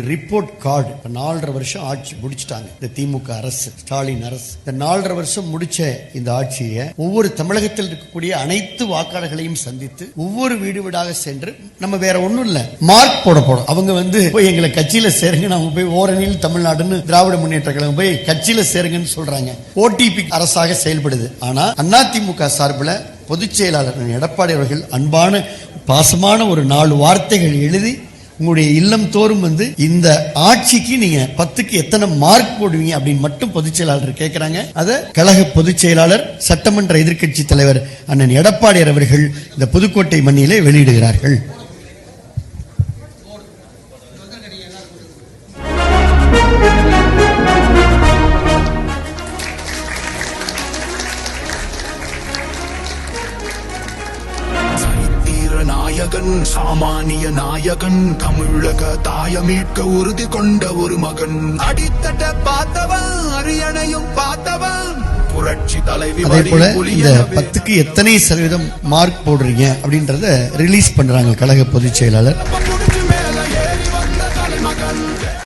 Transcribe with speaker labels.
Speaker 1: Report card 4.5 வருஷம் ஆட்சி முடிச்சிட்டாங்க இந்த திமுக அரசு, ஸ்டாலின் அரசு. இந்த 4.5 வருஷம் முடிச்ச இந்த ஆட்சியை ஒவ்வொரு தமிழகத்தில் இருக்கக்கூடிய அனைத்து வாக்காளர்களையும் சந்தித்து ஒவ்வொரு வீடு வீடாக சென்று நம்ம வேற ஒண்ணும் இல்ல மார்க் போட போறோம். அவங்க போய் எங்களை கட்சியில சேருங்க, அவங்க போய் ஓரணியில் தமிழ்நாடுன்னு திராவிட முன்னேற்ற கழகம் போய் கட்சியில சேருங்கன்னு சொல்றாங்க. ஓடிபி அரசாக செயல்படுது. ஆனா அதிமுக சார்பில் பொதுச் செயலாளர் எடப்பாடி அவர்கள் அன்பான பாசமான ஒரு 4 வார்த்தைகள் எழுதி உங்களுடைய இல்லம் தோறும் இந்த ஆட்சிக்கு நீங்க 10க்கு எத்தனை மார்க் போடுவீங்க அப்படின்னு மட்டும் பொதுச் செயலாளர் கேட்கிறாங்க. அத கழக பொதுச் செயலாளர் சட்டமன்ற எதிர்க்கட்சி தலைவர் அண்ணன் எடப்பாடி அவர்கள் இந்த புதுக்கோட்டை மண்ணிலே வெளியிடுகிறார்கள்.
Speaker 2: நாயகன், சாமானிய நாயகன், தமிழக தாயமீட்க உறுதி கொண்ட ஒரு மகன், அடித்தட்ட பார்த்தவன், அரியணையும் பார்த்தவன், புரட்சி தலைவி.
Speaker 1: அதே போல இந்த 10க்கு எத்தனை சதவீதம் மார்க் போடுறீங்க அப்படின்றத ரிலீஸ் பண்றாங்க கழக பொதுச் செயலாளர்.